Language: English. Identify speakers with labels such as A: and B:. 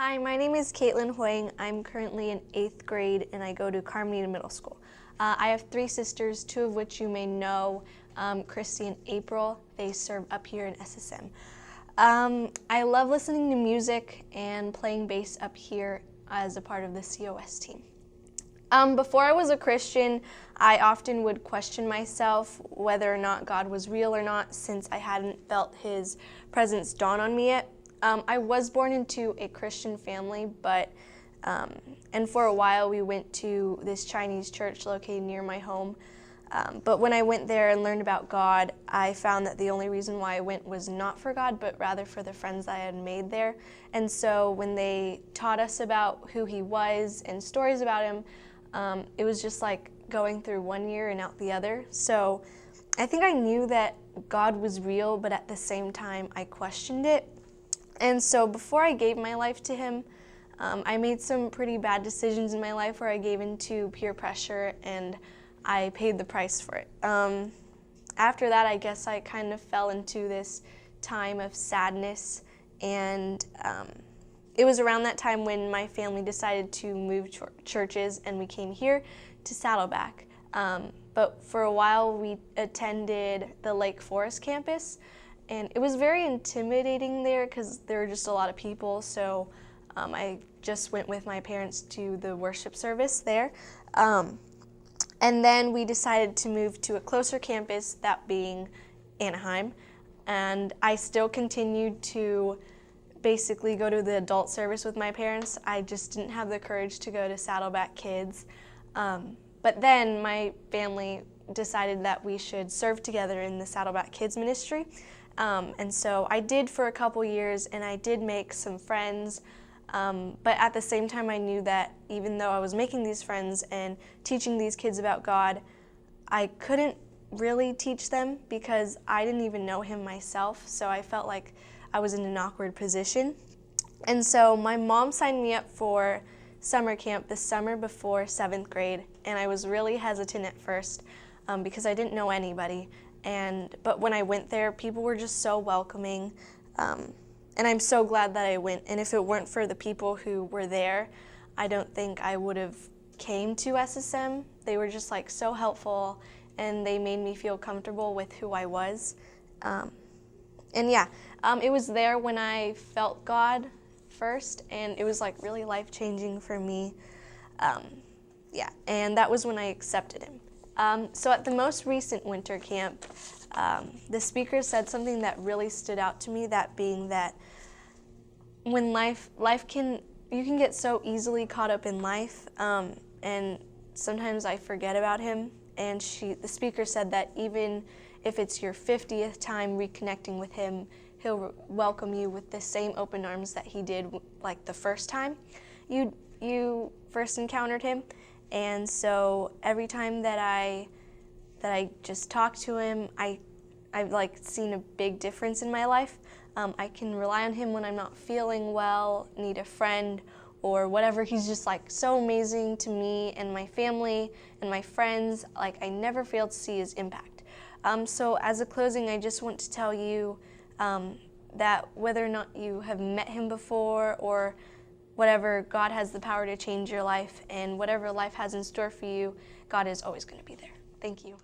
A: Hi, my name is Caitlyn Hwang. I'm currently in 8th grade and I go to Carmelita Middle School. I have 3 sisters, 2 of which you may know, Christy and April. They serve up here in SSM. I love listening to music and playing bass up here as a part of the COS team. Before I was a Christian, I often would question myself whether or not God was real or not, since I hadn't felt His presence dawn on me yet. I was born into a Christian family, and for a while we went to this Chinese church located near my home. But when I went there and learned about God, I found that the only reason why I went was not for God, but rather for the friends I had made there. And so when they taught us about who He was and stories about Him, it was just like going through one year and out the other. So I think I knew that God was real, but at the same time I questioned it. And so before I gave my life to Him, I made some pretty bad decisions in my life where I gave into peer pressure and I paid the price for it. After that, I guess I kind of fell into this time of sadness, and it was around that time when my family decided to move churches and we came here to Saddleback. But for a while we attended the Lake Forest campus, and it was very intimidating there because there were just a lot of people, so I just went with my parents to the worship service there. And then we decided to move to a closer campus, that being Anaheim, and I still continued to basically go to the adult service with my parents. I just didn't have the courage to go to Saddleback Kids. But then my family decided that we should serve together in the Saddleback Kids ministry. And so I did for a couple years, and I did make some friends. But at the same time, I knew that even though I was making these friends and teaching these kids about God, I couldn't really teach them because I didn't even know Him myself. So I felt like I was in an awkward position. And so my mom signed me up for summer camp the summer before 7th grade, and I was really hesitant at first because I didn't know anybody. But when I went there, people were just so welcoming. And I'm so glad that I went. And if it weren't for the people who were there, I don't think I would have came to SSM. They were just like so helpful, and they made me feel comfortable with who I was. It was there when I felt God first, and it was like really life-changing for me. And that was when I accepted Him. So at the most recent winter camp, the speaker said something that really stood out to me, that being that when you can get so easily caught up in life, and sometimes I forget about Him. And the speaker said that even if it's your 50th time reconnecting with Him, He'll welcome you with the same open arms that He did like the first time you first encountered Him. And so every time that I just talk to Him, I've like seen a big difference in my life. I can rely on Him when I'm not feeling well, need a friend, or whatever. He's just like so amazing to me and my family and my friends. Like, I never fail to see His impact. So as a closing, I just want to tell you that whether or not you have met Him before or whatever, God has the power to change your life, and whatever life has in store for you, God is always going to be there. Thank you.